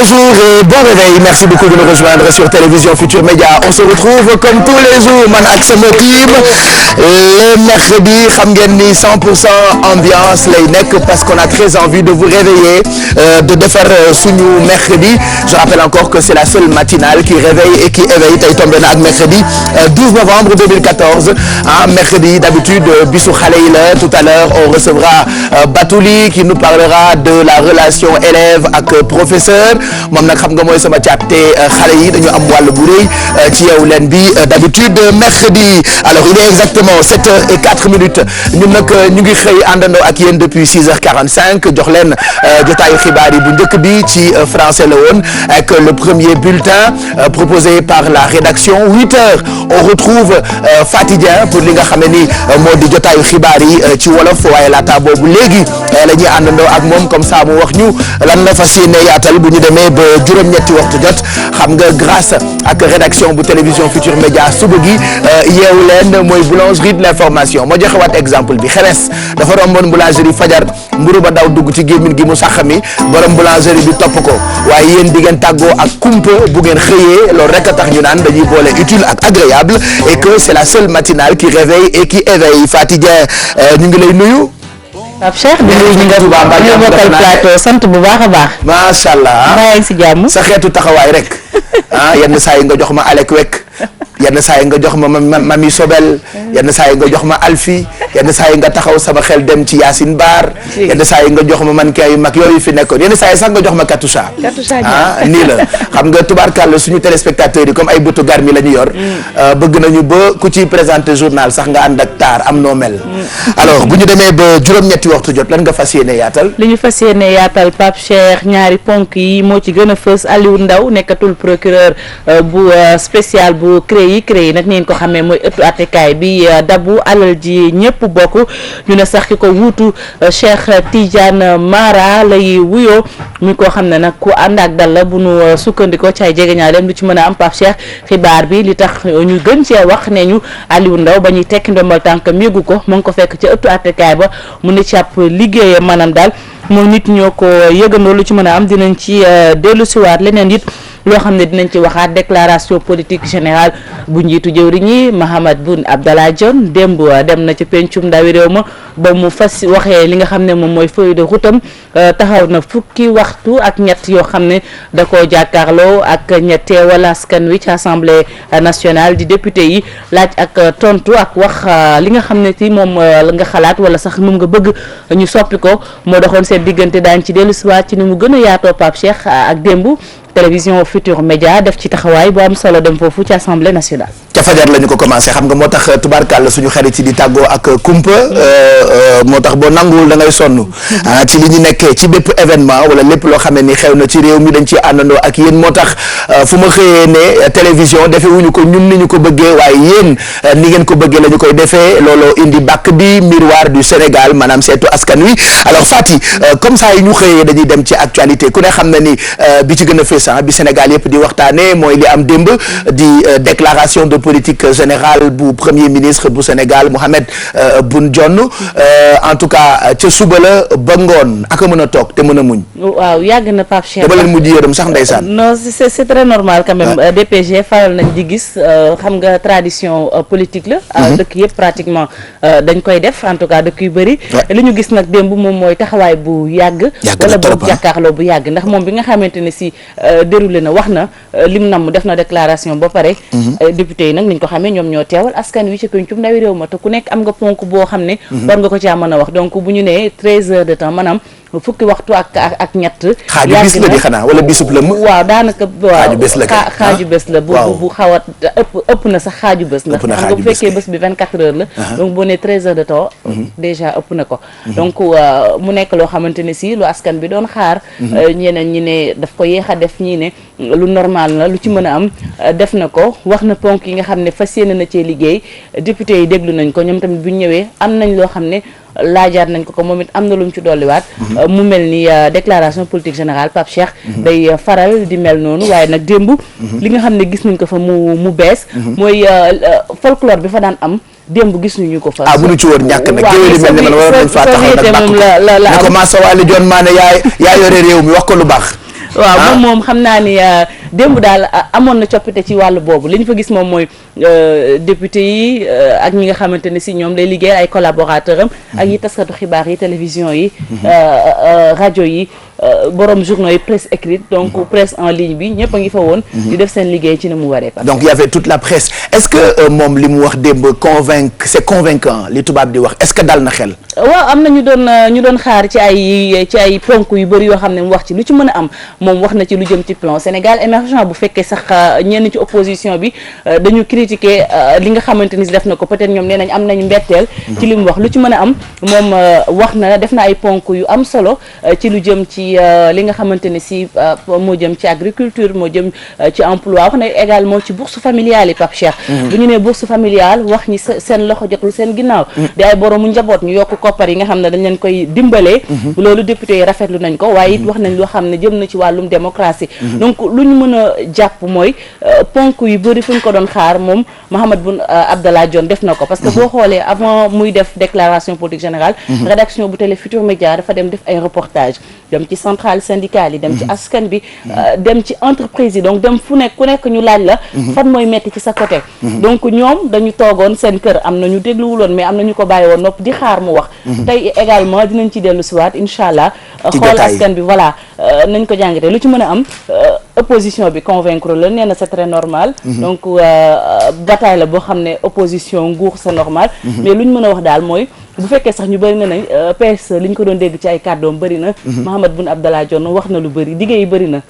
Bonjour et bon réveil. Merci beaucoup de nous rejoindre sur Télévision Futur Média. On se retrouve comme tous les jours man ak sama team le mercredi xam ngeen ni 100% ambiance lay nekk parce qu'on a très envie de vous réveiller de defar suñu mercredi. Je rappelle encore que c'est la seule matinale qui réveille et qui éveille. Tey tombé na ak mercredi 12 novembre 2014 ah mercredi d'habitude bisu xale yi la. Tout à l'heure on recevra Batouli qui nous parlera de la relation élève ak professeur. Moom nag xam nga mooy sama caat te xale yi dañu am wàll bu rëy ci yeewu leen bi d'habitude mercredi. Alors il est exactement 7h04 ñun nag ñu ngi xëy àndandoo ak yéen depuis 6h45 jox leen jotaayu xibaar yi bu njëkk bi ci français la woon avec le premier bulletin proposé par la rédaction 8h on retrouve Faty Dieng pour li nga xam ne ni moo di jotaayu xibaar yi ci wolof waaye laata boobu léegi la ñuy àndandoo ak moom comme ça mu wax ñu lan la fas yéene yaatal bu ñu demee ba juróom-ñetti waxtu jot xam nga grâce ak rédaction bu télévision Futur Média suba gi yeewu leen mooy boulangerie de l'information moo joxe waat exemple bi xeres dafa romboon boulangerie fajar mburu ba daw dugg ci gémmiñ gi mu sax mi borom boulangerie bi topp ko waaye yéen di ngeen tàggoo ak kumpa bu ngeen xëyee loolu rek a tax ñu naan dañuy boole utile ak agréable et que c'est la seule matinale qui réveille et qui éveille. Faty Dieng ñu ngi lay nuyu. Pape Cheikh di nuyu ñu nga bokkal plateau sant bu baax a baax. macha allah maa ngi si jàmm. sa xeetu taxawaay rek ah yenn saa yi nga jox ma Alek Wek yenn saa yi nga jox ma Mami Sobel yenn saa yi nga jox ma Alfi yenn saa yi nga taxaw sama xel dem ci Yacine Bar yenn saa yi nga jox ma mannequin yu mag yooyu fi nekkoon yenn saa yi sax nga jox ma Katusha ah nii la xam nga tubaarkàlla suñu téléspectateurs yi comme ay bëtu garmi la ñu yor bëgg nañu ba ku ci présenter journal sax nga ànd ak taar am noo mel alors bu ñu demee ba juróom-ñetti waxtu jot lan nga fas yéene yaatal li ñu fas yéene yaatal Pape Cheikh ñaari ponk yi moo ci gën a fës Aliou Ndao nekkatul procureur bu spécial bu CREI nag ngeen ko xamee mooy ëttu attekaay bi dabu alal ji ñëpp bokk ñu ne sax ki ko wuutu Cheikh Tidiane Mara lay wuyoo muy koo xam ne nag ku ànd ak dal la bu nu sukkandikoo ci ay jegeñaaleem lu ci mën a am Pape Cheikh xibaar bi li tax ñu gën cee wax ne ñu Aliou Ndao ba ñuy tekki ndombal tànkam yëgu ko mu ngi ko fekk ci ëttu attekaay ba mu ne ci ab liggéeyam maanaam daal moom nit ñoo ko yëgandoo lu ci mën a am dinañ ci dellu siwaat leneen it loo xam ne dinañ ci waxaat déclaration politique générale bu njiitu jëwriñ yi Mahammed Boun Abdallah Dionne démb dem na ci pencum ndawi réew ma ba mu fas waxee li nga xam ne moom mooy feuille de route am taxaw na fukki waxtu ak ñett yoo xam ne da koo jàkkaarloo ak ñett teewal askan wi ci assemblée nationale di député yi laaj ak tontu ak wax li nga xam ne ci moom nga xalaat wala sax moom nga bëgg ñu soppi ko moo doxoon seen diggante daañ ci dellu siwaat ci ni mu gën a yaatoo Pape Cheikh ak démb télévision Futur Média def ci taxawaay bu am solo dem foofu ci assemblée nationale. ca fajar la ñu ko commencé xam nga moo tax tubaarkàlla suñu xarit yi di tàggoo ak kumpa moo tax boo nanguwul da ngay sonn ci li ñu nekkee ci bépp événement wala lépp loo xam ne ni xew na ci réew mi dañ ci àndandoo ak yéen moo tax fu ma xëyee ne télévision defee wuñu ko ñun ni ñu ko bëggee waaye yéen ni ngeen ko bëggee la ñu koy defee looloo indi bàkk bi miroir du Sénégal maanaam seetu askan wi alors Faty comme ça yi ñu xëyee dañuy dem ci actualité ku ne xam na ni bi ci gën a fës bi Sénégal yëpp di waxtaane mooy li am démb di déclaration de politique générale bu premier ministre bu Sénégal Mahammed Boun Dionne en tout cas ca suba la ba ngoon ak a mën a toog te mën a muñ. waaw yàgg na Pape Cheikh. dama leen mujj yërëm sax ndeysaan. non c'est très normal quand même. DPG faral nañ di gis xam nga tradition politique la. dëkk yëpp pratiquement dañ koy def en tout cas dëkk yu bëri. li ñu gis nag démb moom mooy taxawaay bu yàgg. wala boog jàkkaarloo bu yàgg ndax moom bi nga xamante ne si déroulé na wax na lim nam def na déclaration ba pare. député yi nag niñ ko xamee ñoom ñoo teewal askan wi ci pencum ndawi réew ma te ku nekk am nga ponk boo xam ne war nga ko caa mën a wax donc bu ñu nee 13 heures de temps maanaam fukki waxtu ak ñett. xaaju bis la di xanaa wala bisub lëmm. waaw daanaka xaaju bés la xaaju bés la bu xaw a ëpp na sax xaaju bés ndax xam nga bu fekkee bés bi 24 heures la donc boo nee 13 heures de temps déjà ëpp na ko donc mu nekk loo xamante ne si lu askan bi doon xaar ñeneen ñi ne daf ko yéex a def ñii ne lu normal la lu ci mën a am def na ko wax na ponk yi nga xam ne fas yéene na cee liggéey député yi déglu nañ ko ñoom tamit bu ñu ñëwee am nañ loo xam ne laajaat nañ ko moom it am na lu mu ci dolliwaat mu mel ni déclaration politique générale Pape Cheikh day faral di mel noonu waaye nag démb li nga xam ne gis nañ ko fa mu bees mooy folklore bi fa daan am démb gis nañu ko fa. mënu ci woon ñàkk nag géwél yi mel ne man waroon nañ faa taxaw nag bàkk ko ne ko Massa Waly Dione maa ne yaa yore réew mi wax ko lu baax waaw moom xam naa ni démb daal amoon na coppite ci wàllu boobu li ñu fa gis moom mooy député yi ak ñi nga xamante ne si ñoom lay liggéey ay collaborateur am ak yi taskatu xibaar yi télévision yi rajo yi borom journaux yi presse écrite donc presse en ligne bi ñëpp a ngi fa woon di def seen liggéey ci ni mu waree donc il y avait toute la presse est-ce que moom li mu wax démb c'est convaincant li tubaab di wax est-ce que dal na xel waaw am na ñu doon xaar ci ay ponk yu bëri yoo xam ne mu wax ci lu ci mën a am moom wax na ci lu jëm ci plan Sénégal émergent bu fekkee sax ñenn ci opposition bi dañu critiquer li nga xamante ni si def na ko peut-être ñoom nee nañ am nañu mbetteel ci li mu wax lu ci mën a am moom wax na def na ay ponk yu am solo ci lu jëm ci li nga xamante ne si moo jëm ci agriculture moo jëm ci emploi wax na également ci bourse familiale yi Pape Cheikh bu ñu nee bourse familiale wax ñi seen loxo jotul seen ginnaaw di ay boroomu njaboot ñu yokk koppar yi nga xam ne dañ leen koy dimbalee loolu député yi rafetlu nañ ko waaye it wax nañ loo xam ne jëm na ci wàllum démocratie donc lu ñu mën a jàpp mooy ponk yu bëri fu ñu ko doon xaar moom Mahammed Boun Abdallah Dionne def na ko parce que boo xoolee avant muy def déclaration politique générale rédaction bu Télé Futurs Médias dafa dem def ay reportage dem ci centrale syndicale yi dem ci askan bi dem ci entreprise yi donc dem fu nekk ku nekk ñu laaj la fan mooy metti ci sa côté donc ñoom dañu toogoon seen kër am na ñu dégluwuloon mais am na ñu ko bàyyi woon nopp di xaar mu wax tey également dinañ ci dellu siwaat incha allah xool askan bi voilà nañ ko jàngatee lu ci mën a am opposition bi convaincre la nee na c'est très normal donc bataille la boo xam ne opposition nguur c'est normal mais lu ñu mën a wax daal mooy bu fekkee sax ñu bëri na nañ PS li ñu ko doon dégg ci ay kàddoom bëri na Mahammed Boun Abdallah Dionne wax na lu bëri liggéey yi bëri na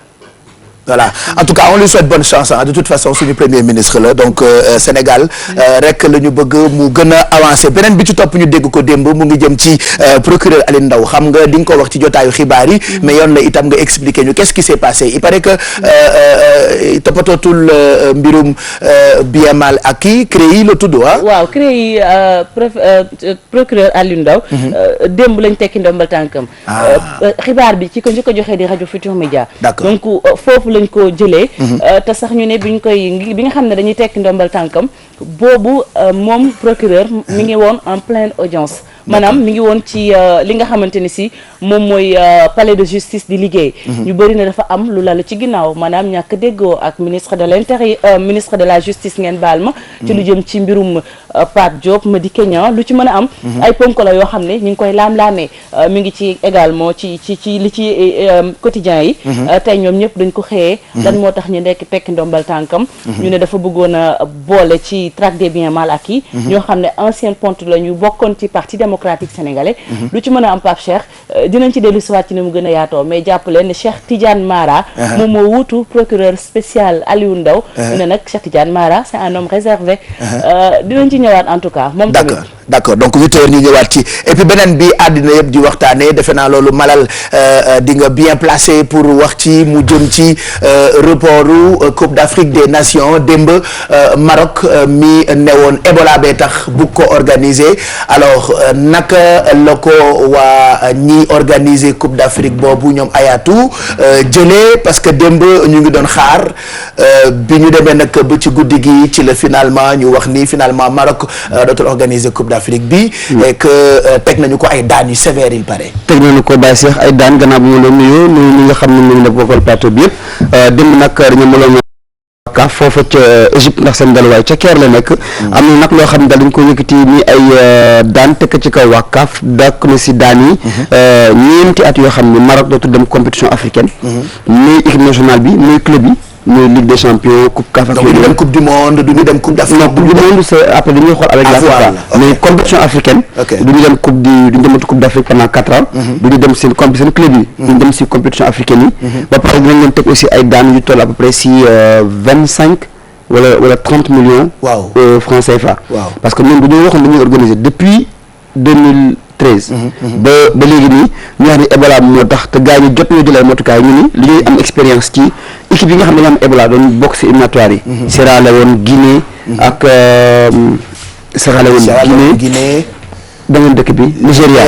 voilà en tout cas on lui souhaite bonne chance de toute façon suñu premier ministre la donc Sénégal rek la ñu bëgg mu gën a avancer beneen bi ci topp ñu dégg ko démb mu ngi jëm ci procureur Alioune Ndao xam nga di nga ko wax ci jotaayu xibaar yi mais yoon la itam nga expliquer ñu qu'est-ce qui s'est passé il paraît que toppatootul mbirum bien mal acquis CREI la tudd waaw CREI procureur Alioune Ndao démb lañ tekki ndombal tànkam xibaar bi ci ko njëkk a joxee di rajo Futurs Médias donc foofu lañ ko jëlee te sax ñu ne bi nga xam ne dañuy tekki ndombal tànkam boobu moom procureur mi ngi woon en pleine audience maanaam mi ngi woon ci li nga xamante ni si moom mooy palais de justice di liggéey ñu bëri na dafa am lu lalu ci ginnaaw maanaam ñàkk déggoo ak ministre de l'intérieur ministre de la justice ngeen baal ma ci lu jëm ci mbirum Pape Diop Madické Niang lu ci mën a am ay ponk la yoo xam ne ñu ngi koy laam-laamee mi ngi ci également ci li ci quotidien yi tey ñoom ñëpp dañ ko xëyee lan moo tax ñu nekk tekki ndombal tànkam ñu ne dafa bëggoon a boole ci traque des biens mal acquis ñoo xam ne ancien ponte la ñu bokkoon ci parti démocratique sénégalais lu ci mën a am Pape Cheikh dinañ ci dellu siwaat ci ne mu gën a yaatoo mais jàpp leen ne Cheikh Tidiane Mara moom moo wuutu procureur spécial Alioune Ndao ñu ne nag Cheikh Tidiane Mara c'est un homme réservé dinañ ci ñëwaat en tout cas moom tamit d'accord donc 8h ñu ñëwaat ci et puis beneen bi àddina yëpp di waxtaanee defe naa loolu Malal di nga bien placé pour wax ci mu jëm ci reportu Coupe d'Afrique des Nations démb Maroc mi newoon Ebola bee tax bu ko organiser alors naka la ko waa ñi organiser Coupe d'Afrique boobu ñoom Ayatou jëlee parce que démb ñu ngi doon xaar bi ñu demee nag ba ci guddi gi ci la finalement ñu wax ni finalement Maroc dootul organiser Coupe d'Afrique bi et que teg nañu ko ay daan yu sévères il paraît. teg nañu ko Baye Cheikh ay daan gannaaw bu ma la nuyoo ñi nga xam ne ñu ngi bokkal plateau bi yëpp démb nag dañu mënoon a foofa ca Égypte ndax seen dalwaay ca Caire la nekk am na nag loo xam ne daal dañ ko yëkkati ni ay daan tekk ci kaw waa CAF dakk na si daan yi ñeenti at yoo xam ne Maroc dootul dem compétition africaine muy équipe nationale bi muy club yi muy Ligue des champions coupe CAF ak du ñu dem coupe du monde du ñu dem coupe d'Afrique. non coupe du monde c'est après dañuy xool avec la FIFA mais compétition africaine du ñu dem du ñu demati coupe d'Afrique pendant 4 ans du ñu dem seen club yi du ñu dem si compétition africaine yi ba pare dinañ leen teg aussi ay daan yu toll à peu près si 25 wala 30 millions francs CFA parce que ñun bu ñu waxoon dañuy organiser depuis 2013 ba léegi nii ñu wax ni Ebola moo tax te gars yi jot ñoo jël ay motukaay ñu ni li ñuy am expérience ci équipe yi nga xam ne dañoo am Ebola doon bokk si éliminatoire yi Sierra Leone Guinée ak Sierra Leone Guinée beneen dëkk bi Nigéria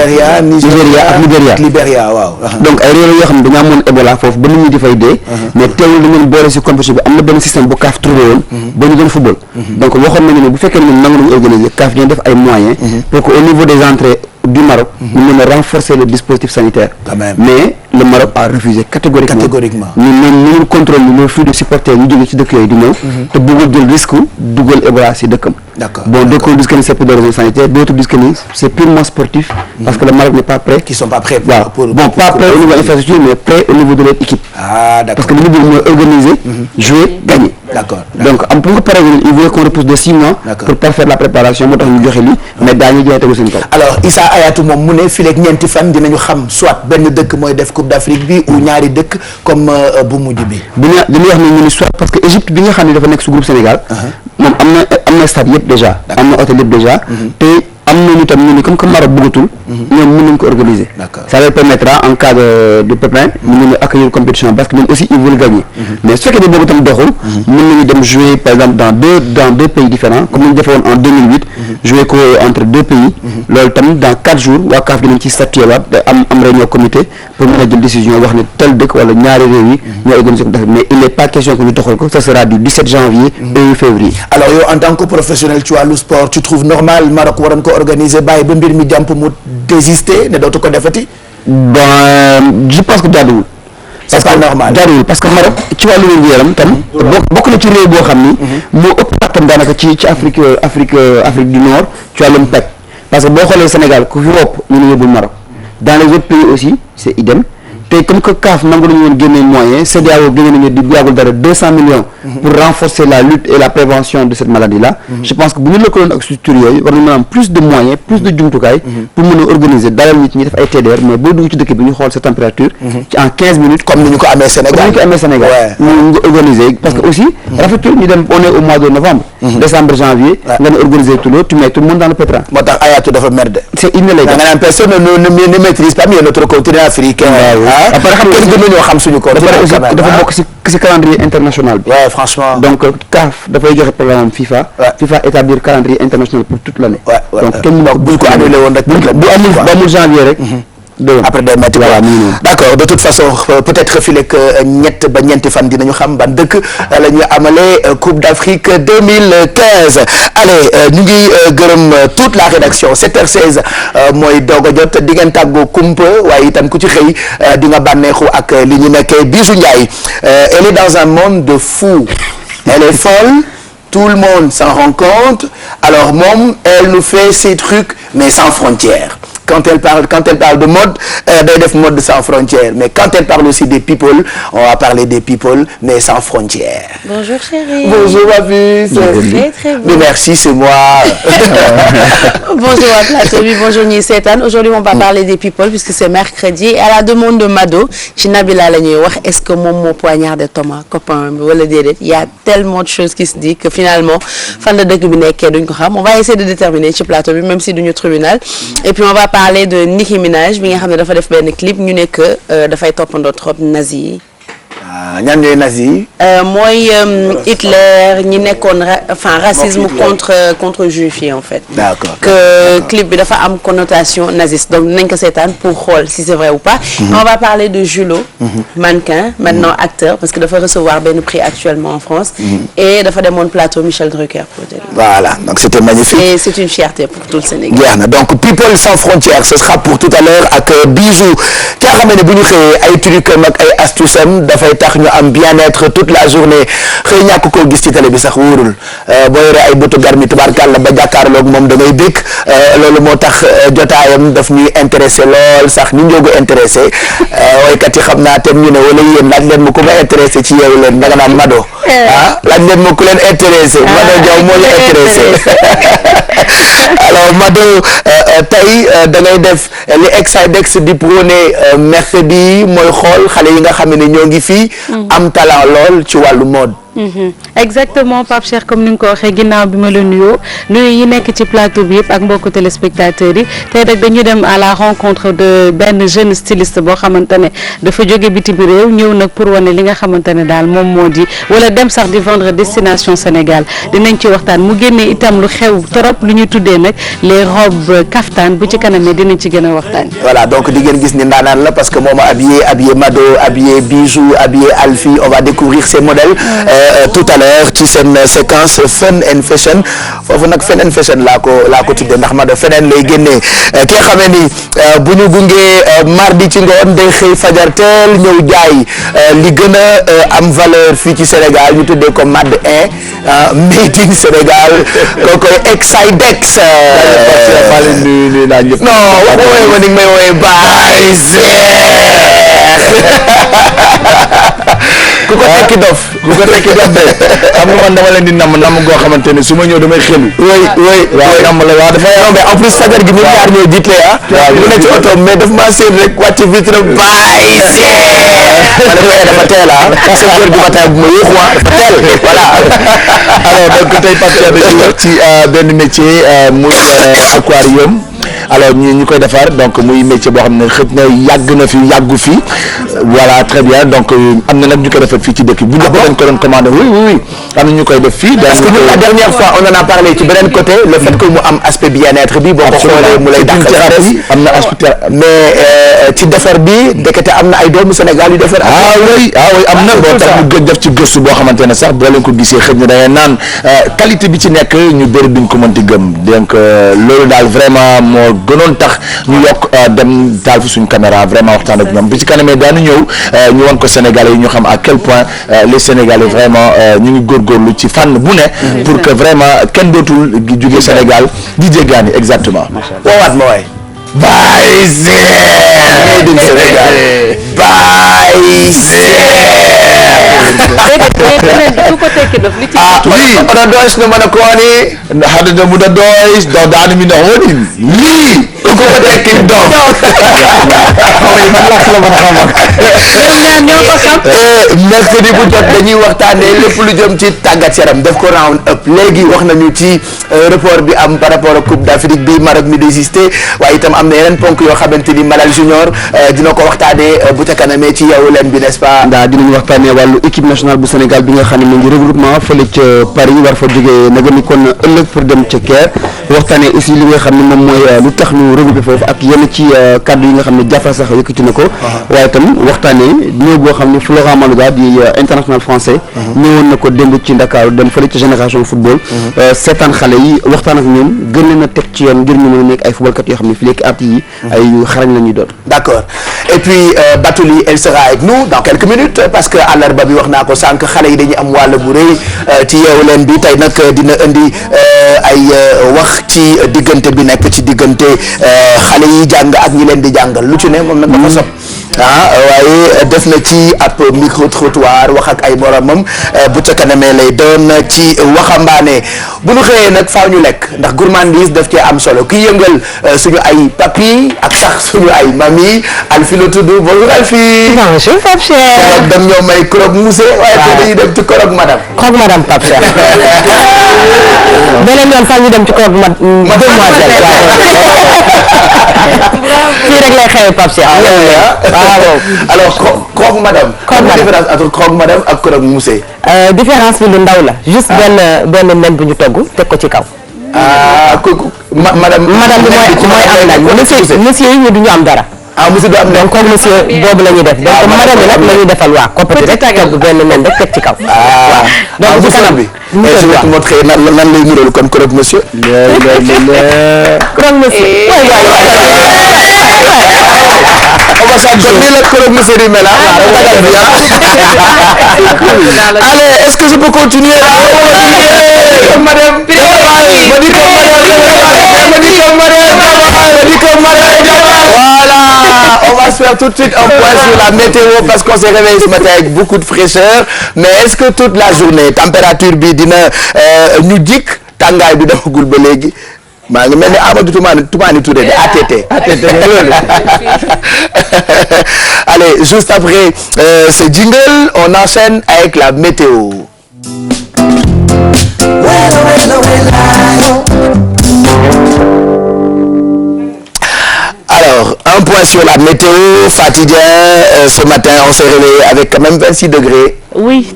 ak Libéria waaw donc ay réew yoo xam ne dañoo amoon Ebola foofu ba nit ñi di fay dee mais teewul dañu leen boole si compétition bi am na benn système bu CAF trouvé woon ba ñu doon football donc waxoon nañu ne bu fekkee ne ñun nangu nañu organiser CAF ñoo def ay moyens pour que au niveau des entrées du Maroc ñu mën a renforcer le dispositif sanitaire. Mais le Maroc a refusé catégoriquement. ñu contrôle le flux de supporters ñu jóge ci dëkk yooyu di ñëw. te bëggul jël risque dugal Ebola si dëkkam. Bon, d'autres disent que c'est pour des raisons sanitaires, d'autres disent que c'est purement sportif parce que le Maroc n'est pas prêt. Qui sont pas prêts pas prêt au niveau de l'infrastructure, mais prêt au niveau de leur équipe. Parce que le niveau est organisé, jouer, gagner. Donc, en plus, par exemple, il voulait qu'on repousse de 6 mois pour faire la préparation, mais gagner directement aussi. Alors, Issa Hayatou Moune, Filek Nienti Fan, dinañu xam soit ben deuk moy def Coupe d'Afrique bi ou ñaari deuk comme bu mujj bi. Dañuy wax ni soit parce que Égypte bi nga xam ne dafa nekk su groupe Sénégal, moom am na stade yëpp déjà am na hôtel yëpp déjà te am na ñu tam ñu ni comme que Maroc bëggatul ñoom mën nañ ko organiser ça leur permettra en cas de pépin ñu mën a accueillir compétition parce que ñoom aussi ils veulent gagner mais su fekkee ne boobu tam doxul mën nañu dem jouer par exemple dans deux pays différents comme ni ñu defoon en 2008 jouer ko entre deux pays loolu tam dans 4 jours waa CAF dinañ ci statuer waat am réunion comité pour mën a jël décision wax ne tel dëkk wala ñaari réew yi ñoo organiser ko mais il n'est pas question que ñu doxal ko ça sera du 17 janvier et février. Alors yow en tant que professionnel ci wàllu sport tu trouves normal Maroc waroon ko organiser bàyyi ba mbir mi jàmp mu désister ne dootu ko defati. Bon je pense que jaaduwul. c'est pas normal jaaduwul parce que Maroc ci wàllu wér-gu-yaram tam bokk na ci réew boo xam ni moo ëpp partam daanaka ci Afrique du Nord ci wàllum paj parce que boo xoolee Sénégal ku fi wopp ñu ne yóbbul Maroc dans les autres pays aussi c'est idem te comme que CAF nangu nañu woon génne moyen CEDEAO génne nañu di yàggul dara 200 millions pour renforcer la lutte et la prévention de cette maladie là je pense que bu ñu lëkkaloon ak structure yooyu war nañu mën a am plus de moyens plus de jumtukaay pour mën a organiser dalal nit ñi def ay TDR mais boo dugg ci dëkk bi ñu xool sa température ci en 15 minutes comme ni ñu ko amee Sénégal ñu organiser parce que aussi rafetul ñu dem on est au mois de novembre décembre janvier nga ne organiser tout tu mets tout le monde dans le pétrin moo tax Hayatou dafa merde c'est inélégant nga naan personne ne maîtrise pas mieux notre continent africain après xam nga ñoo xam suñu ko dafa bokk ci calendrier international bi franchement donc CAF dafay joxe programme FIFA établir calendrier international pour toute l'année donc kenn buñ ko annulé woon rek bu amul janvier rek après day metti voilà d'accord de toute façon peut-être fii lekk ñett ba ñeenti fan dinañu xam ban dëkk la ñu amalee Coupe d'Afrique 2015 allez ñu ngi gërëm toute la rédaction 7h16 mooy doog a jot di ngeen tàggoo kumpa waaye itam ku ci xëy di nga bànneexu ak li ñu nekkee Bijou Ndiaye elle est dans un monde de fous elle est folle tout le monde s'en rend compte alors moom elle nous fait ses trucs mais sans frontières. Quand elle parle de mode, day def mode sans frontières. Mais quand elle parle aussi des people, on va parler des people, mais sans frontières. Bonjour chérie. Bonjour ma puce. Très très bien. Mais merci, c'est moi. Bonjour à plateau bi, bonjour ñi seetaan. Aujourd'hui on va parler des people puisque c'est mercredi. Et à la demande de Mado, ci Nabila la ñuy wax est-ce que moom moo poignardé Thomas copain bi wala déedéet. Il y a tellement de choses qui se disent que finalement fan la dëkk bi nekkee duñ ko xam. On va essayer de déterminer ci plateau bi même si duñu tribunal. Et puis on va parler de Nicki Minaj bi nga xam ne dafa def benn clip ñu ne que dafay toppandoo trop nazi yi. ñan ñooy nazi. mooy Hitler ñi nekkoon racisme contre juif yi en fait. D'accord. que clip bi dafa am connotation naziste donc nañ ko seetaan pour xool si c'est vrai ou pas. On va parler de Julo. mannequin maintenant acteur parce que dafa recevoir benn prix actuellement en France. et dafa demoon plateau Michel Drucker pour dire. Voilà donc c'était magnifique. et c'est une fierté pour tout le Sénégal. jeex na donc people sans frontières ce sera pour tout à l'heure ak Bijou ki nga xam ne bu ñu xëyee ay trucam ak ay astuces am dafay tax ñu am bien-être toute la journée xëy ñàkk koo gis ci télé bi sax wóorul boo yoree ay bëtu garmi tubaarkàlla ba jàkkaarloog moom da ngay dégg loolu moo tax jotaayam daf ñuy intéressé lool sax ñu njóogu intéressé waykat yi xam naa te ñu ne wala yéen laaj leen ma ku ma intéressé ci yeewu leen da nga naan Mado laaj leen ma ku leen intéressé Mado Diaw moo la intéressé alors Mado tey da ngay def li Exidex di prôné mercredi mooy xool xale yi nga xam ne ñoo ngi fii am talent lool ci wàllu mode. exactement Pape Cheikh comme ni nga ko waxee ginnaaw bi ma la nuyoo nuyu yi nekk ci plateau bi yëpp ak mbokku téléspectateurs yi tey rek dañu dem à la rencontre de benn jeune styliste boo xamante ne dafa jóge bitim réew ñëw nag pour wane li nga xamante ne daal moom moo di wala dem sax di vendre destination Sénégal dinañ ci waxtaan mu génnee itam lu xew trop lu ñu tuddee nag les robes kaftan bu ci kanamee dinañ ci gën a waxtaan. voilà donc di ngeen gis ni ndaanaan la parce que moom a habillé Mado habillé Bijou habillé Alfie on va découvrir ces modèles. tout à l'heure ci seen séquence Fun and Fashion foofu nag Fun and Fashion laa ko tuddee ndax ma da feneen lay génnee ki nga xamee ni bu ñu gungee mardi ci ngoon day xëy fajar teel ñëw jaay li gën a am valeur fii ci Sénégal ñu tuddee ko Made in Made in Sénégal kookoy Exidex. non wax nga ma ni may woowee Baye ku ko tekki dof de xam nga man dama leen di namm goo xamante ne su ma ñëw damay xelu. oui waaw namm la waaw dafa non mais en plus fajar gi ñun ñaar ñoo jiitle mu ne ci oto mais daf maa seen rek wàcc vitre Baye dafa teel parce que heure du matin bu ma yéex dafa teel voilà. alors donc tey Pape Cheikh dañuy wax ci benn métier muy aquarium. alors ñu koy defar donc muy métier boo xam ne xëj na yàggu fi voilà très bien donc am na nag ñu koy defar fii ci dëkk bu njëkk dañ ko doon commandé oui am na ñu koy def fii. parce que ñun la dernière fois on en a parlé ci beneen côté le fait que mu am aspect bien-être bi boo ko xoolee mu lay dàqal am na aspect mais ci defar bi ndekete am na ay doomu Sénégal yu defar. oui am na boo tax ñu def ci gëstu boo xamante ne sax boo leen ko gisee xëj na da ngay naan qualité bi ci nekk ñu bëri duñ ko mënti gëm donc loolu daal vraiment moo gënoon tax ñu yokk dem taal fi suñu caméra vraiment waxtaan ak ñoom bi ci kanamee daanu ñëw ñu wan ko Sénégalais yi ñu xam à quel point les Sénégalais vraiment ñu ngi góorgóorlu ci fànn bu ne pour que vraiment kenn dootul jóge Sénégal di jéggaani exactement woowaat ma waay Baye Made in Sénégal Baye oɗo doys no mana ko woni haddede muda doys dow dani min hoɗin lii koko tekki dow mercredi bu jot dañuy waxtaane lépp lu jëm ci tàggat yaram def ko round up léegi wax nañu ci report bi am par rapport ak Coupe d'Afrique bi Maroc mi désisté waaye itam am na yeneen ponk yoo xamante ni Malal Junior dina ko waxtaane bu ca kanamee ci Yeewu Leen bi n'est-ce pas ndaa dinañu waxtaane wàllu équipe nationale bu Sénégal bi nga xam ne mu ngi regroupement fële ca Paris war fa jógee nag ni kon ëllëg pour dem ca Caire waxtaanee aussi li nga xam ne moom mooy lu tax ñu regroupé foofu ak yenn ci kaddu yi nga xam ne Diafra sax yëkkati na ko waaye itam waxtaanee ñëw boo xam ne Florent Malouda di international français ñëwoon na ko démb ci Ndakaaru dem fële ca Génération Football seetaan xale yi waxtaan ak ñoom gën leen a teg ci yoon ngir ñu mën a nekk ay footballkat yoo xam ne fii léegi at yi ay xarañ la ñuy doon. D'accord et puis Batouly elle sera avec nous dans quelques minutes parce que àllarba bi wax naa ko sànq xale yi dañuy am wàll bu rëy ci Yeewu Leen bi tey nag dina indi ay wax ci diggante bi nekk ci diggante xale yi jàng ak ñi leen di jàngal lu ci ne moom nag dafa sob waaye def na ci ab micro trottoir wax ak ay moromam bu ca kanamee lay doon ci waxambaane bu ñu xëyee nag faaw ñu lekk ndax gourmandise daf cee am solo ki yëngal suñu ay papi ak sax suñu ay mami Alfie la tudd bonjour Alfie. bonjour Pape Cheikh. dem ñoo may croque monsieur waaye te dañuy dem ci croque madame. croque madame Pape Cheikh. beneen yoon sax ñu dem ci croque mademoiselle. fii rek lay xew Pape Cheikh. waaw alors croque madame. différence entre croque madame ak croque monsieur. différence bi lu ndaw la juste benn nen bu ñu togg teg ko ci kaw. madame bi mooy am nag monsieur yi ñu du ñu am dara. monsieur du am nen donc comme monsieur boobu la ñuy def donc madame bi nag la ñuy defal waa koppati rek togg benn nen rek teg ci kaw. waaw donc ci kanam bi. monsieur nan lay niróolu kon croque monsieur. croque monsieur. Allez, est-ce que je peux continuer là? Voilà, on va se faire tout de suite un point sur la météo parce qu'on s'est réveillé ce matin avec beaucoup de fraîcheur. Mais est-ce que toute la journée température bi dina ñu jik tàngaay bi dafagul ba léegi? maa ngi mel ni Amadou Toumani Touré de ATT. Allez, juste après ce jingle, on enchaîne avec la météo. Alors, un point sur la météo, Fatidien, ce matin, on s'est réveillé avec quand même 26 degrés. Oui,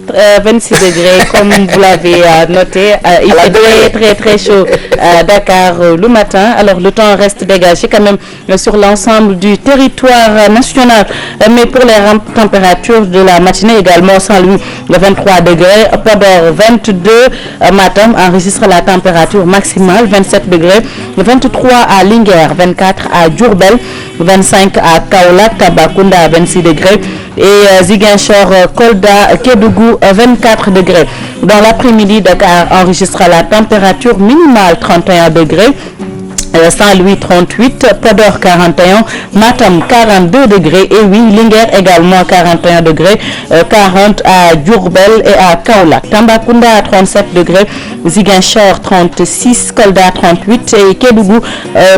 26 degrés, comme vous l'avez noté. Il fait très chaud à Dakar le matin. Alors, le temps reste dégagé quand même sur l'ensemble du territoire national. Mais pour les températures de la matinée également, Saint-Louis, 23 degrés. Podor, 22. Matam enregistre la température maximale, 27 degrés. 23 à Linguère, 24 à Diourbel, 25 à Kaolack, Tambacounda, 26 degrés. Et Ziguinchor, Kolda, Kédougou, 24 degrés. Dans l'après-midi, Dakar enregistrera la température minimale 31 degrés. Saint-Louis 38, Podor 41, Matam 42 degrés et oui, Linguère également 41 degrés, 40 à Diourbel et à Kaolack. Tambacounda 37 degrés, Ziguinchor 36, Kolda 38 et Kédougou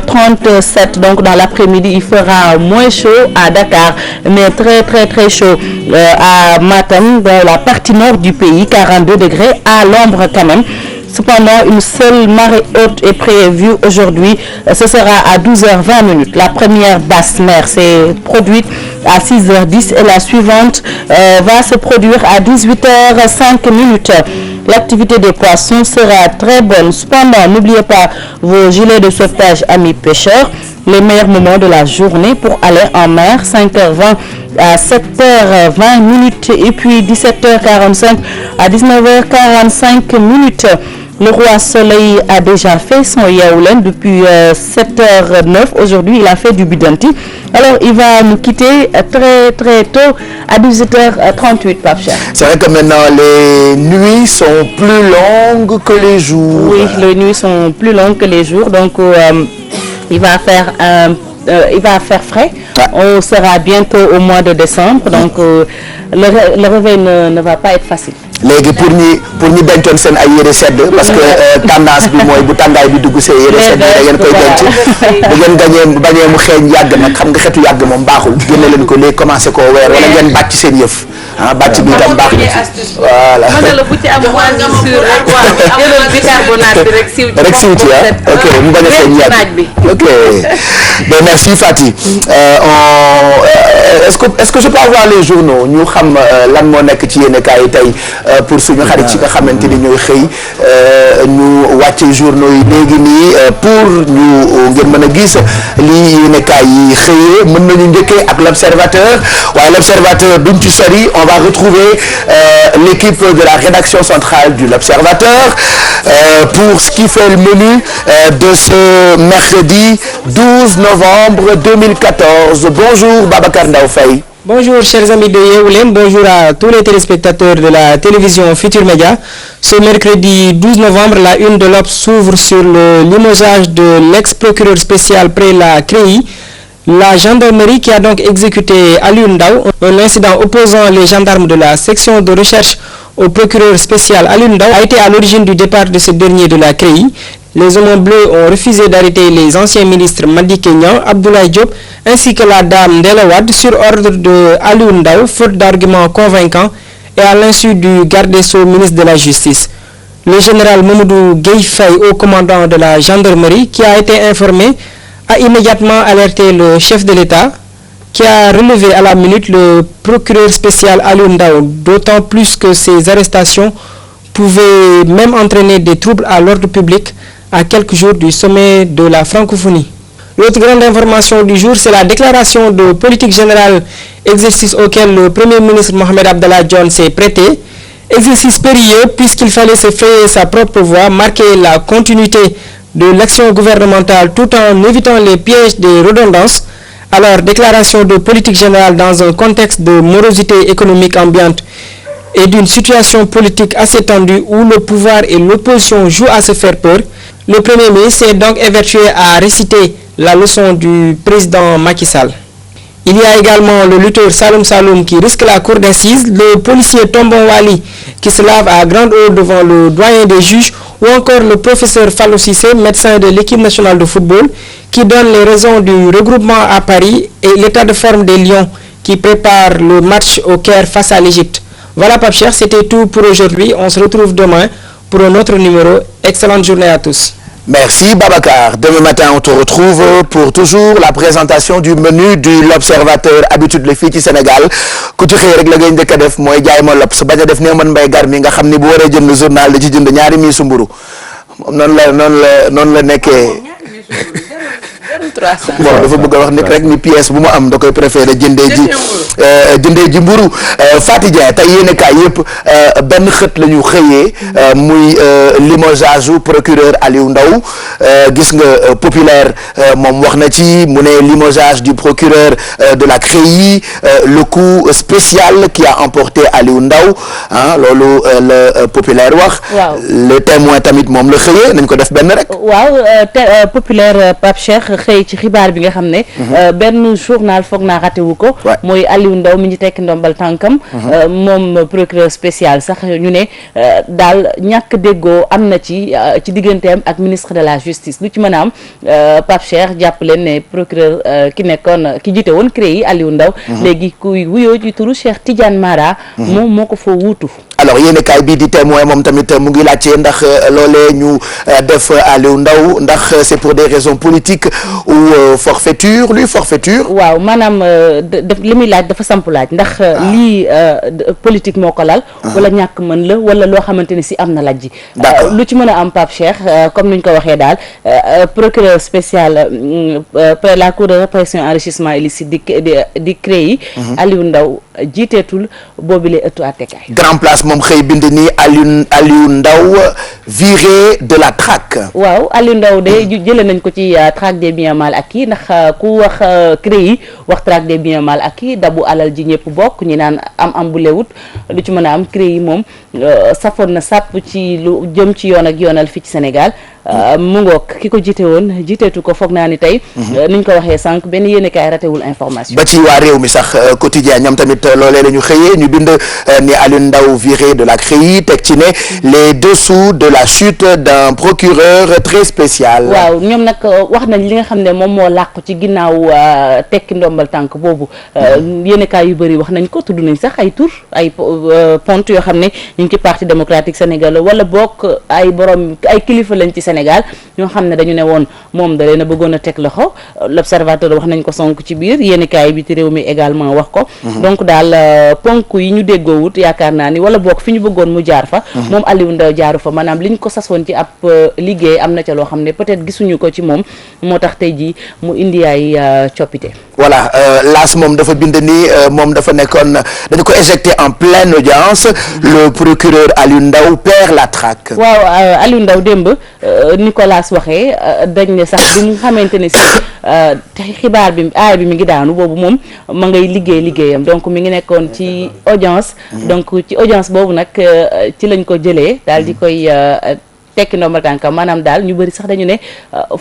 37. Donc dans l'après-midi, il fera moins chaud à Dakar, mais très chaud à Matam, dans la partie nord du pays, 42 degrés à l'ombre quand même. Cependant, une seule marée haute est prévue aujourd'hui. Ce sera à 12h20. La première basse mer s'est produite à 6h10 et la suivante va se produire à 18h05. L'activité des poissons sera très bonne. Cependant, n'oubliez pas vos gilets de sauvetage, amis pêcheurs. Les meilleurs moments de la journée pour aller en mer, 5h20 à 7h20 et puis 17h45 à 19h45. Le roi Soleil a déjà fait son yaoulène depuis 7h09. Aujourd'hui, il a fait du bidanti. Alors, il va nous quitter très tôt à 18h38, Pape Cheikh. C'est vrai que maintenant, les nuits sont plus longues que les jours. Oui, les nuits sont plus longues que les jours. Donc, il va faire frais. Ah. On sera bientôt au mois de décembre. Donc, le réveil ne va pas être facile. léegi pour ñi dencoon seen ay yére sedd parce que tendance bi mooy bu tàngaay bi dugg see yére sedd da ngeen koy denc bu ngeen bañee mu xeeñ yàgg nag xam nga xetu yàgg moom baaxul génne leen ko léegi commencé koo weer wala ngeen bàcc seen yëf bàcc bi itam baax na voilà bu ci am moisissure ak waaw bicarbonate bi rek siw ci ok mu bañ a xeeñ yàgg ok mais merci Fati est-ce que je peux avoir les journaux ñu xam lan moo nekk ci yéenekaay yi tey pour suñu xarit ci nga xamante ni ñooy xëy ñu wàcce journaux yi léegi nii pour ñu ngeen mën a gis lii yéenekaay yi xëyee mën nañu njëkkee ak l'Observateur waaye l'Observateur duñ ci sori on va retrouver l'équipe de la rédaction centrale du l'Observateur pour ce qui fait le menu de ce mercredi 12 novembre 2014. Bonjour Babacar Ndao Faye. Bonjour chers amis de Yeewu Leen, bonjour à tous les téléspectateurs de la télévision Futur Média. Ce mercredi 12 novembre, la une de l'Obs s'ouvre sur le limogeage de l'ex-procureur spécial près la CREI. La gendarmerie qui a donc exécuté Alioune Ndao, un incident opposant les gendarmes de la section de recherche au procureur spécial Alioune Ndao, a été à l'origine du départ de ce dernier de la CREI. Les hommes bleus ont refusé d'arrêter les anciens ministres Madické Niang, Abdoulaye Diop ainsi que la dame Ndella Wade sur ordre de Alioune Ndao, faute d'arguments convaincants et à l'insu du garde des Sceaux, ministre de la Justice. Le général Mamadou Gueye Faye, haut commandant de la gendarmerie, qui a été informé, a immédiatement alerté le chef de l'État, qui a relevé à la minute le procureur spécial Alioune Ndao, d'autant plus que ces arrestations pouvaient même entraîner des troubles à l'ordre public à quelques jours du sommet de la francophonie. L'autre grande information du jour, c'est la déclaration de politique générale, exercice auquel le Premier ministre Mohamed Abdallah Dionne s'est prêté. Exercice périlleux puisqu'il fallait se frayer sa propre voie, marquer la continuité de l'action gouvernementale tout en évitant les pièges des redondances. Alors, déclaration de politique générale dans un contexte de morosité économique ambiante et d'une situation politique assez tendue où le pouvoir et l'opposition jouent à se faire peur. Le Premier ministre s'est donc évertué à réciter la leçon du président Macky Sall. Il y a également le lutteur Saloum Saloum qui risque la cour d'assises, le policier Tombon Wali qui se lave à grande eau devant le doyen des juges ou encore le professeur Fallou Cissé, médecin de l'équipe nationale de football, qui donne les raisons du regroupement à Paris et l'état de forme des Lions qui préparent le match au Caire face à l'Égypte. Voilà Pape Cheikh, c'était tout pour aujourd'hui. On se retrouve demain pour un autre numéro. Excellente journée à tous. Merci Babacar. Demain matin, on te retrouve pour toujours la présentation du menu de l'Observateur. Habitude le fii ci Sénégal ku ci xëy rek la ngay njëkk a def mooy jaay ma L'Obs bañ a def ne man mbay gar mi nga xam ni bu waree jënd journal da ci jënd ñaari miisu mburu noonu la nekkee. bon dafa bëgg a wax nit rek ni pièce bu ma am da koy préféré jëndee ji mburu Faty Dieng tey yéen kaay yëpp benn xët la ñu xëyee muy limogeage u procureur Aliou Ndao gis nga populaire moom wax na ci mu ne limogeage du procureur de la CREI le coup spécial qui a emporté Aliou Ndao ah loolu le populaire wax. waaw le témoin tamit moom la xëyee nañ ko def benn rek. waaw populaire Pape Cheikh xëy ci xibaar bi nga xam ne benn journal foog naa raté wu ko mooy Aliou Ndao mi ñu tekki ndombal tànkam moom procureur spécial sax ñu ne daal ñàkk déggoo am na ci digganteem ak ministre de la justice lu ci mën a am Pape Cheikh jàpp leen ne procureur ki jiite woon CREI Aliou Ndao léegi kuy wuyoo ci turu Cheikh Tidiane Mara moom moo ko fa wuutu. alors yéen kaay bii di témoin moom tamit mu ngi laajte ndax loolee ñu def Aliou Ndao ndax c'est pour des raisons politiques ou forfaiture luy forfaiture. waaw maanaam li muy laaj dafa samp laaj ndax lii politique moo ko lal. wala ñàkk mën la wala loo xamante ni si am na lajji. lu ci mën a am Pape Cheikh comme ni ñu ko waxee daal procureur spécial la cour de répression enrichissement illicite di CREI. Aliou Ndao jiiteetul boobile ëttu àttekaay. Grand Place moom xëy bind ni Aliou Ndao viré de la traque. waaw Aliou Ndao de jëlee nañ ko ci traque des biens mal acquis ndax ku wax CREI wax traque des biens mal acquis dabu alal ji ñëpp bokk ñi naan am bu lewut lu ci mën a am CREI moom safoon na sàpp ci lu jëm ci yoon ak yoonal fii ci Sénégal. mu ngoog ki ko jiite woon jiiteetu ko foog naa ni tey niñ ko waxee sànq benn yéenekaay ratewul information ba ci waa réew mi sax quotidien ñoom tamit loolee la ñu xëyee ñu bind ni Aliou Ndao viré de la CREI teg ci ne les dessous de la chute d'un procureur très spécial. waaw ñoom nag wax nañ li nga xam ne moom moo làqu ci ginnaaw tekki ndombal tànk boobu yéenekaay yu bëri wax nañ ko tudd nañ sax ay tur ay pont yoo xam ne ñu ngi ci parti démocratique sénégalais wala bokk ay borom ay kilifa lañ ci Sénégal ñoo xam ne dañu ne woon moom da leen a bëggoon a teg loxo l'Observateur wax nañ ko sonk ci biir yéenekaay bi ci réew mi également wax ko donc daal ponk yi ñu déggoowut yaakaar naa ni wala bokk fi ñu bëggoon mu jaar fa moom Aliou Ndao jaaru fa maanaam liñ ko sasoon ci ab liggéey am na ca loo xam ne peut-être gisuñu ko ci moom moo tax tey jii mu indi ay coppite. voilà L'As moom dafa bind ni moom dafa nekkoon dañu ko éjecté en pleine audience le procureur Aliou Ndao perd la traque. waaw Aliou Ndao démb Nicolas waxee dañ ne sax bi nga xamante ne si xibaar bi aay bi mi ngi daanu boobu moom ma ngay liggéeyam donc mi ngi nekkoon ci audience donc ci audience boobu nag ci lañ ko jëlee daal di koy tekki ndombal tànkam maanaam daal ñu bëri sax dañu ne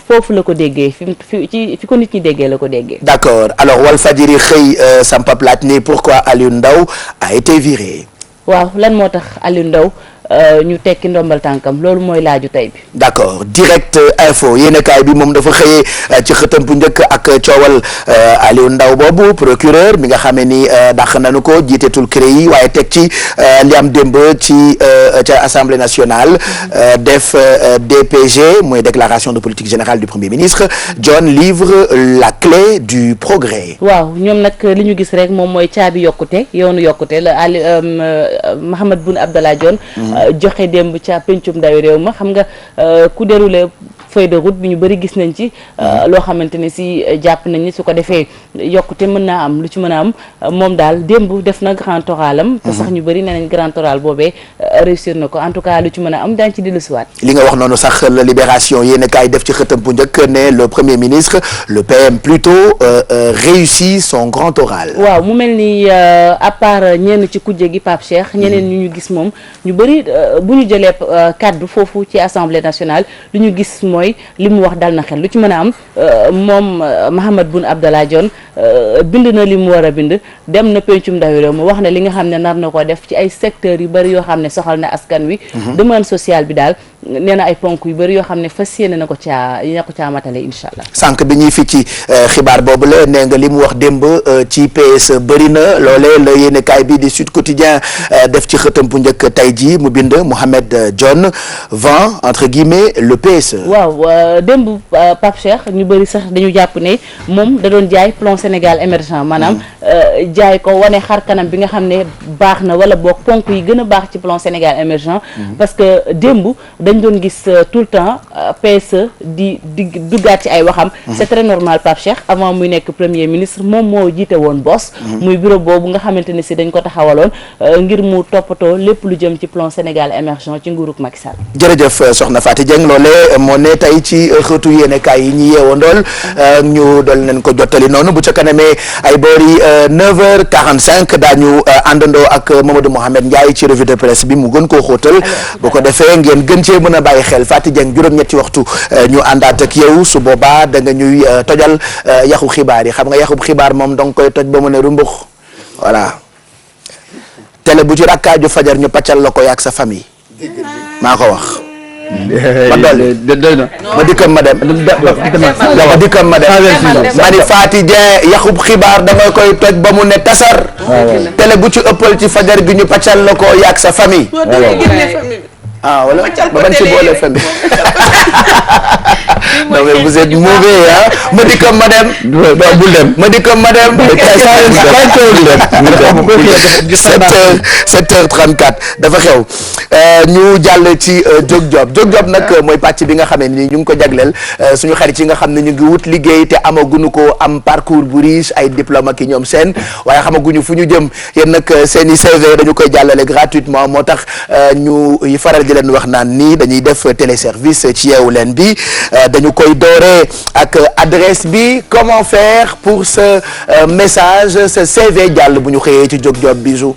foofu la ko déggee fi ko nit ñi déggee la ko déggee. d'accord alors Walfadjri xëy sampap laaj ni pourquoi Aliou Ndao a été viré. waaw lan moo tax Aliou Ndao ñu tekki ndombal tànkam loolu mooy laaju tey bi. d'accord Direct Info yéenekaay bi moom dafa xëyee ci xëtam bu njëkk ak coowal Aliou Ndao boobu procureur mi nga xamee ni dàq nañu ko jiitetul CREI waaye teg ci li am démb ci ca Assemblée nationale def DPG mooy déclaration de politique générale du Premier ministre John livre la clé du progrès. waaw ñoom nag li ñu gis rek moom mooy caabi yokkute yoonu yokkute la Mahammed Boun Abdallah Dionne joxe démb ca pencum ndawi réew ma xam nga ku déroulé feuille de route bi ñu bëri gis nañ ci loo xamante ne si jàpp nañ ni su ko defee yokkute mën naa am lu ci mën a am moom daal démb def na grand oralam te sax ñu bëri nee nañ grand oral boobee réussir na ko en tout cas lu ci mën a am daañu ci dellusiwaat. li nga wax noonu sax la Libération yéen a kaay def ci xëtam bu njëkk ne le premier ministre le PM plutôt réussit son grand oral. waaw mu mel ni à part ñenn ci kujje gi Pape Cheikh ñeneen ñu gis moom ñu bëri bu ñu jëlee kaddu foofu ci Assemblée nationale lu ñu gis mooy li mu wax dal na xel lu ci mën a am moom Mahammed Boun Abdallah Dionne bind na li mu war a bind dem na pencum ndawi réew mi wax na li nga xam ne nar na ko def ci ay secteurs yu bëri yoo xam ne soxal na askan wi demande sociale bi daal nee na ay ponk yu bëri yoo xam ne fas yéene na ko caa matale incha allah. sànq bi ñuy fi ci xibaar boobu la nee nga li mu wax démb ci PSE bëri na loolee la yéenekaay bi di Sud Quotidien def ci xëtam bu njëkk tey jii mu bind Mohamed Dionne vend entre guillemets le PSE. waaw démb Pape Cheikh ñu bëri sax dañu jàpp ne moom da doon jaay plan Sénégal émergent maanaam jaay ko wane xar kanam bi nga xam ne baax na wala boog ponk yi gën a baax ci plan Sénégal émergent parce que démb dañ doon gis tout le temps PSE di duggaat ci ay waxam. C'est très normal Pape Cheikh avant muy nekk premier ministre moom moo jiite woon BOS. muy bureau boobu nga xamante ne si dañ ko taxawaloon ngir mu toppatoo lépp lu jëm ci plan Sénégal émergent ci nguurug Macky Sall. jërëjëf soxna Fatou Dieng loolee moo ne tey ci xëtu yéenekaay yi ñi yeewandool ñu dol nañ ko jottali noonu bu ca kanamee ay boori 9h45 daañu àndandoo ak Mamadou Mohamed Ndiaye ci revue de presse bi mu gën koo xóotal bu ko defee ngeen gën cee mën a bàyyi xel Fatou Dieng juróom-ñetti waxtu ñu àndaat ak yow su boobaa da nga ñuy tojal yaxu xibaar yi xam nga yaxu xibaar moom danga koy toj ba mu ne rumbux voilà télé bu ci rakkaaju fajar ñu paccal la ko yaak sa famille maa ko wax ma dolli ma dikkam ma dem ma dikkam ma dem ma ni Fatou Dieng yaxub xibaar danga koy toj ba mu ne tasar télé bu ci ëppal ci fajar gi ñu paccal la ko yaak sa famille ah voilà ba ban ci boole famille non mais vous êtes mauvais ah ma dikkam ma dem bul dem ma dikkam ma dem 7h34 dafa xew ñu jàll ci jóg job nag mooy pàcc bi nga xam ne ni ñu ngi ko jagleel suñu xarit yi nga xam ne ñu ngi wut liggéey te amaguñu ko am parcours bu riche ay diplôme ak ñoom seen waaye xamaguñu fu ñu jëm yéen nag seen i CV dañu koy jàllale gratuitement moo tax ñu faral di leen wax naan nii dañuy def téléservice ci Yeewu Leen bi dañu koy dooree ak adresse bi comment faire pour ce message ce CV jàll bu ñu xëyee ci jóg job Bijou.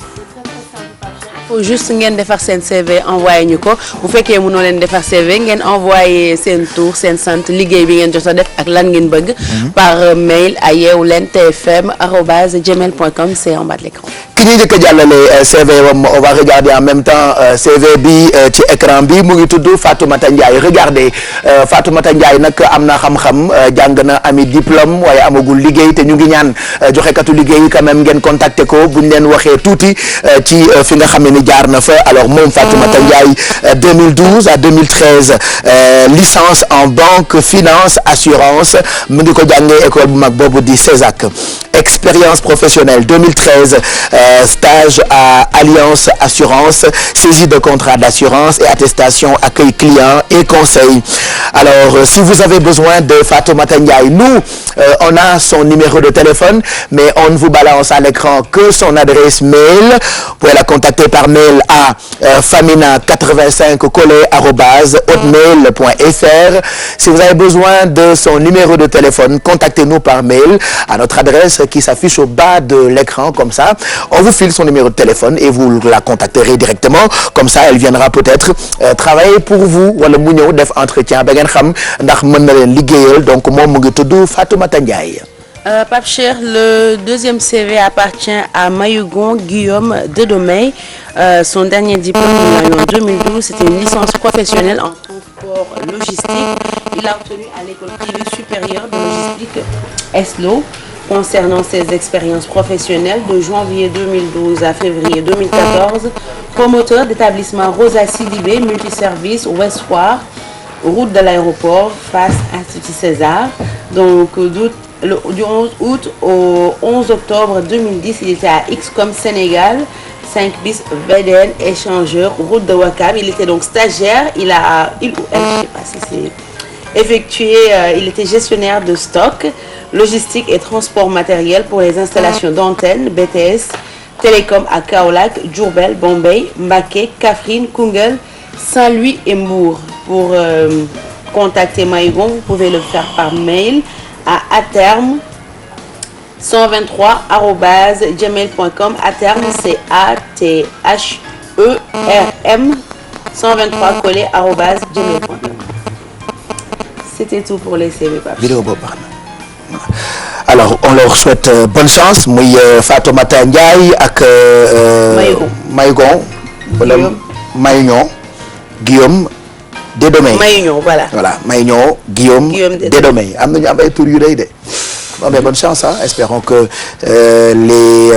faut juste ngeen defar seen CV envoyé ñu ko bu fekkee mënoo leen defar CV ngeen envoyé seen tour seen sant liggéey bi ngeen jot a def ak lan ngeen bëgg par mail à yeewulentfm@gmail.com c'est en bas de l'écran. ki ñuy njëkk a jàllale CV wam on va regarder en même temps CV bi ci écran bi mu ngi tudd Fatoumata Ndiaye regardez Fatoumata Ndiaye nag am na xam-xam jàng na ami diplôme waaye amagul liggéey te ñu ngi ñaan joxekatu liggéey quand même ngeen contacter ko buñ leen waxee tuuti ci fi nga xam ne ni jaar na fa alors moom Fatoumata Ndiaye 2012 à 2013 licence en banque finance assurance mu ngi ko jàngee école bu mag boobu di CESAC expérience professionnelle 2013 stage à Alliance Assurance saisie de contrat d'assurance et attestation accueil client et conseil. Alors si vous avez besoin de Fatoumata Ndiaye, nous on a son numéro de téléphone mais on ne vous balance à l'écran que son adresse mail. Vous pouvez la contacter par mail à famina85collé@hotmail.fr. Si vous avez besoin de son numéro de téléphone, contactez-nous par mail à notre adresse qui s'affiche au bas de l'écran comme ça. On vous file son numéro de téléphone et vous la contacterez directement comme ça elle viendra peut-être travailler pour vous wala mu ñëw def entretien ba ngeen xam ndax mën na leen liggéeyal donc moom mu ngi tudd Fatoumata Ndiaye. Pape Cheikh, le deuxième CV appartient à Mayugon Guillaume Dedomey. Son dernier diplôme il a eu en 2012, c'était une licence professionnelle en transport logistique. Il a obtenu à l'école privée supérieure de logistique ESLO. Concernant ses expériences professionnelles de janvier 2012 à février 2014, promoteur d'établissement Rosa Sidibé multiservice Ouest Foire, route de l'aéroport face Institut César. Donc du 11 août au 11 octobre 2010, il était à XCOM Sénégal, 5 bis VDN échangeur, route de Ouakam. Il était donc stagiaire, il ou elle, je sais pas si c'est effectué, il était gestionnaire de stock, logistique et transport matériel pour les installations d'antennes, BTS, télécom à Kaolack, Diourbel, Bombay, Mbacké, Kaffrine, Koungheul, Saint-Louis et Mbour. Pour contacter Maïgon, vous pouvez le faire par mail à aterme 123@gmail.com. Aterme c'est ATHERM 123collé@gmail.com. C'était tout pour les CV. vidéo boobu baax na alors on leur souhaite bonne chance muy Fatoumata Ndiaye ak Maygon wala Mayñon Guillaume Dédomé Mayuñoo voilà. voilà Mayuñoo Guillaume Dédomé am nañu am ay tur yu rëy de bon mais bonne chance hein espérons que les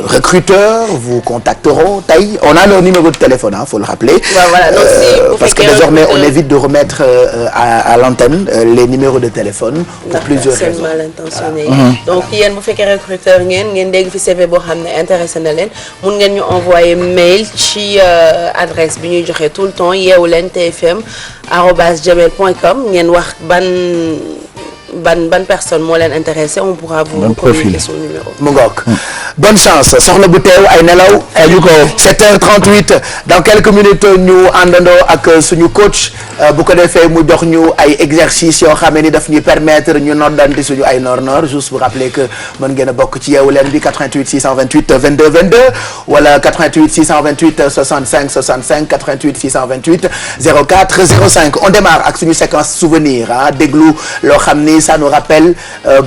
recruteurs vous contacteront tey on a leur numéro de téléphone hein faut le rappeler. Voilà, donc parce que désormais on évite de remettre à l'antenne les numéros de téléphone pour plusieurs raisons. mal intentionné donc yéen bu fekkee recruteur ngeen dégg fi CV boo xam ne intéressé na leen mun ngeen ñu envoyer mail ci adresse bi ñuy joxe tout le temps yeewuleen tfm@gmail.com ngeen wax ban personne moo leen intéressé on pourra vous communiquer son numéro. mu ngoog bonne chance soxna bu teew ay nelaw aju ko 7h38 dans quelques minutes ñu àndandoo ak suñu coach bu ko defee mu jox ñu ay exercices yoo xam ni daf ñuy permettre ñu noddanti suñu ay noor juste pour rappeler que mën ngeen a bokk ci yeewu leen bi 88 628 22 22 wala 88 628 65 65 88 628 04 05 on démarre ak suñu séquence souvenir ah déglu loo xam ni ça nous rappelle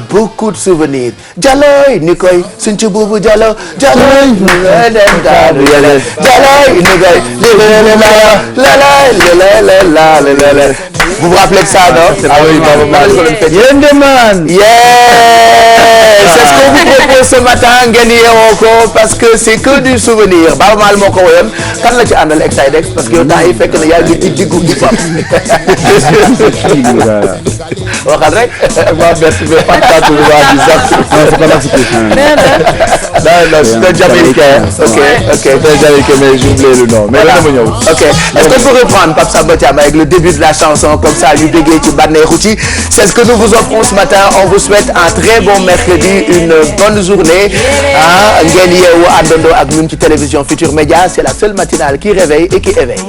beaucoup de souvenirs Jaloy ni koy suñ ci buubu Jalo Jaloy ni koy vous vous rappelez de ça non? Ah oui Yendeman c'est ce qu'on vous propose ce matin ngeen yeewoo ko parce que c'est que du souvenir Baaba Maal moo ko woyoon kan la ci àndal Exidex parce que yow temps yi fekk na yaa ngi ci diggu hip hop waxal rek ma bett mais pas tout le monde non c'est un Jamaïcain ok c'est un Jamaïcain mais j'ai oublié le nom mais dama ñëw ok est-ce qu'on peut reprendre Pape Samba Thiam avec le début de la chanson comme ça ñu déggee ci bànneexu ci c'est ce que nous vous offrons ce matin on vous souhaite un très bon mercredi une bonne journée ah ngeen yeewu àndandoo ak ñun ci télévision Futur Média c'est la seule matinale qui réveille et qui éveille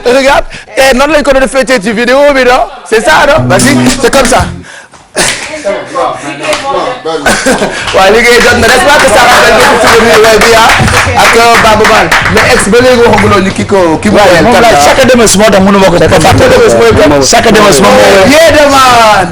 et regarde et noonu lañ ko doon fêter ci vidéo bi non c'est ça non vas-y c'est comme ça waaw liggéey jot na n'est-ce pas que ça rappelle beaucoup souvenir bi ak Baaba Maal mais ex ba léegi waxaguloo ni ki mu woyal moom la chaque demes moo tax mënu ma ko def chaque demes mooy chaque demes moom yee demaan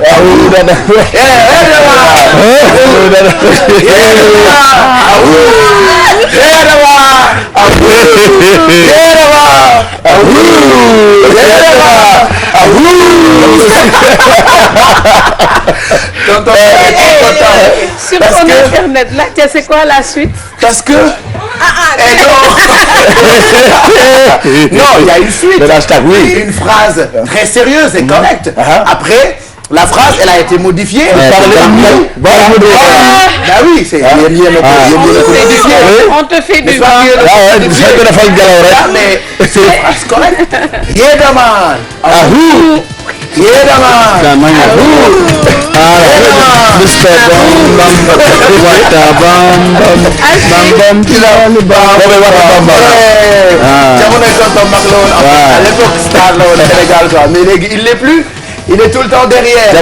sur ton internet là c'est quoi la suite parce que non il y a une suite une phrase très sérieuse et correcte après la phrase elle a été modifiée bah oui c'est on te fait du mais c'est une phrase correcte Yedaman à l'époque star la woon Sénégal quoi mais léegi il l'est plus il est tout le temps derrière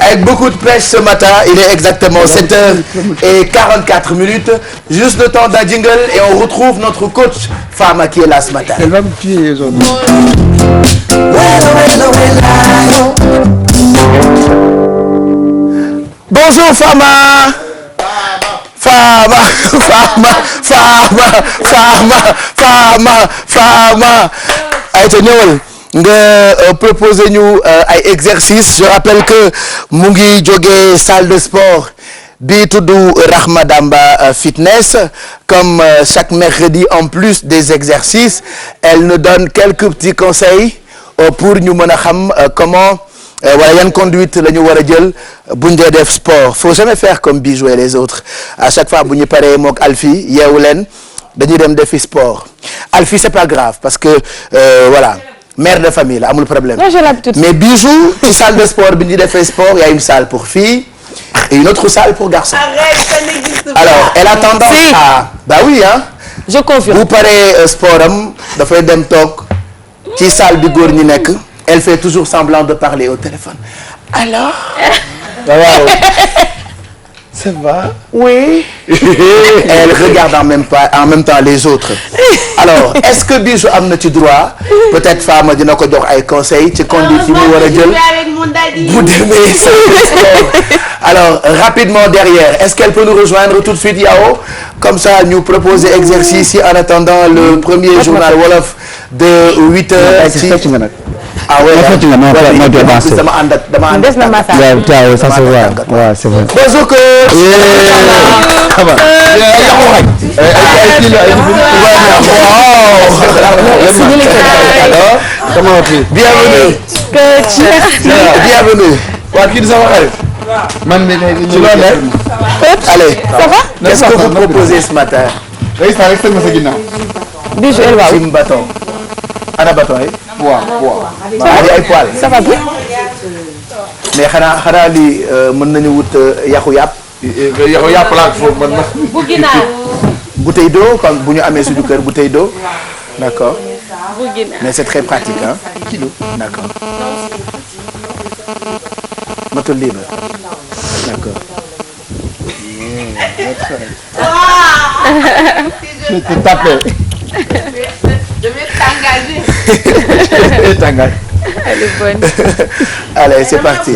avec beaucoup de pêche ce matin il est exactement 7h44 juste le temps d'un jingle et on retrouve notre coach Fama qui est là ce matin. Elle va me tuer aujourd'hui. Bonjour Fama. Fama. ayca ñëwal nga proposer ñu ay exercices je rappelle que mu ngi jógee salle de sport bi tudd Rahma Damba Fitness comme chaque mercredi en plus des exercices elle nous donne quelques petits conseils pour ñu mën a xam comment wala yan conduite la ñu war a jël buñ dee def sport faut jamais faire comme Bijou et les autres à chaque fois bu ñu paree mook Alfie yeewu leen dañuy dem defi sport Alfie c'est pas grave parce que voilà mère de famille la amul problème. Moi, j'ai l'habitude. Mais Bijou ci salle de sport bi ñu defee sport il y a une salle pour filles et une autre salle pour garçons. Arrête, ça n'existe pas. Alors elle a tendance à bah oui hein. Je confirme. bu paree sport am dafay dem toog ci salle bi góor ñi nekk elle fait toujours semblant de parler au téléphone. Alors. waaw. Ça va? Oui. Elle regarde en même temps les autres. Alors, est-ce que Bijou am na ci droit peut-être Fama dina ko jox ay conseils ci conduite yi mu war a jël bu demee Alors rapidement derrière, est-ce qu'elle peut nous rejoindre tout de suite, Yao? Comme ça ñu proposer exercice yi en attendant le premier journal wolof de 8 heures ci ah ouais dama ànd ak des na massa ça se voit waaw c'est vrai bonjour bienvenue bienvenue waa kii di sama xarit man mi ci loo nekk allez ça va qu'est-ce que vous proposez ce matin Bijou El Waw sim bâton ana bâton yi waaw ay poil ça va bien mais xanaa li mën nañu wut yaxu yàpp laa foofu mën na bu ginaar bouteille d'eau comme bu ñu amee suñu kër bouteille d'eau d'accord mais c'est très pratique hein d'accord moto libre d'accord je te tapé je vais t'engager. T'engager. Elle est bonne. Allez, c'est parti.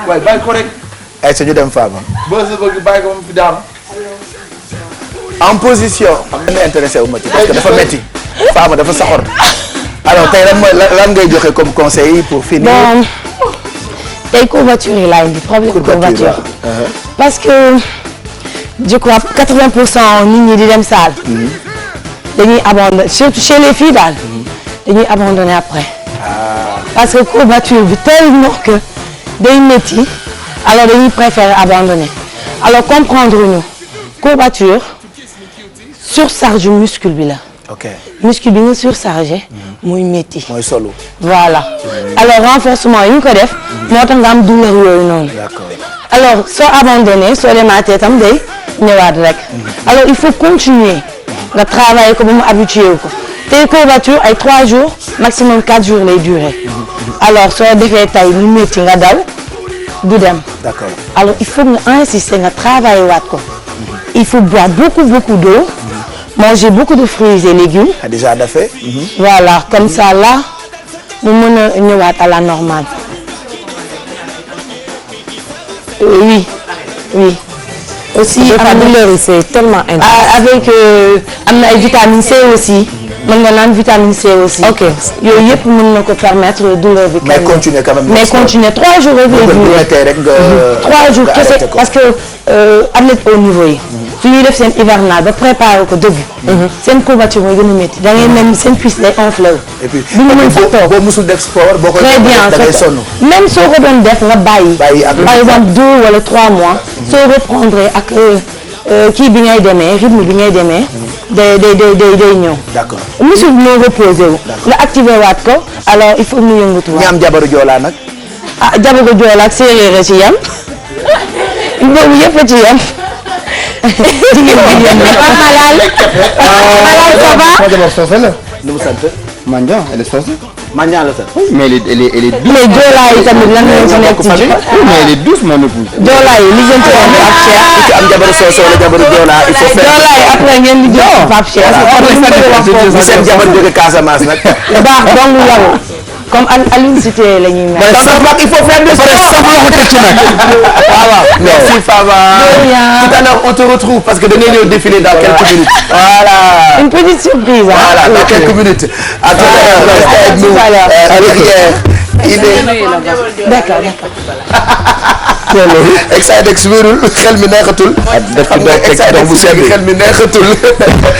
waaye bàyyi ko rek. ay sa ñu dem Fama. boo sa bëgg bàyyi ko moom fi daanu. En position. xam nga intéressé wu ma ci parce que dafa metti Fama dafa saxor. alors tey lan ngay joxe comme conseil pour finir. bon tey courbature yi laa indi problème courbature parce que je crois 80% nit ñi di dem salle. dañuy abandonné surtout chez les filles daal. dañuy abandonné après. parce que courbature bi tellement que day métti alors dañuy préférer abandonner alors comprendre ñu courbature surcharge muscle bi la. ok muscle bi nga surchargé. muy métti. mooy solo. voilà alors renforcement yi ñu ko def. moo tax nga am douleur yooyu noonu. d'accord alors soo abandonné soo demaatee tam day ñëwaat rek. alors il faut continuer nga travailler ko ba mu habitué wu ko tey courbature ay 3 jours maximum 4 jours lay durer. alors soo defee tay lu métti nga daw du dem. d'accord alors il faut nga insister nga travailler waat ko. il faut boire beaucoup d'eau. manger beaucoup de fruits et légumes. a déjà fait. voilà comme ça là mu mën a ñëwaat à la normale. oui. aussi c'est tellement intéressant. avec am na ay vitamine C aussi. mën nga naan vitamine C aussi. ok yooyu yëpp mën na ko permettre douleur bi. mais continuer quand même. mais continuer 3 jours rek lay durer. 3 jours kese parce que athlète au niveau yi. su ñuy def seen hivernal ba préparer ko dëgg. seen courbature mooy gën a métti da ngay mel ni seen cuisse day enflé wu. et puis du ñu mën sax toog boo musul def sport boo koy très bien da ngay sonn. même soo ko doon def nga bàyyi. par exemple 2 wala 3 mois. soo reprendre ak kii bi ngay demee rythme bi ngay demee. day ñëw. d'accord muscle bi moo reposé wu. nga activé waat ko alors il faut mu yëngatu waat. ñi am jabaru joolaa nag. ah jabaru joolaa ak séeréer ci yam. boobu yëpp a ci yam. jigéen bi yam na. Malal ça va. Sama jabar soose la. nu mu sant. Mandiang elle est soose. Mandiang la sant. mais elle est douce. mais joolaa yi tamit lan lañ ci nekk ci jikko. mais elle est douce mon épouse. joolaa yi li jëm ci woon ak Cheikh. ku am jabaru soose wala jabaru joolaa il faut faire. joolaa yi après ngeen di jëm Pape Cheikh. bu seen jabar jóge Casamance nag. baax donc yaru comme Aline Cité la ñuy mel. il faut faire du sport. Merci Fama. Tout à l'heure on te retrouve parce que da ngay ñëw défiler dans quelques minutes. Voilà. Une petite surprise. Voilà dans quelques minutes. À tout à l'heure. Il est. D'accord. Excidex wérul xel mi neexatul. xam nga Excidex bu xel mi neexatul.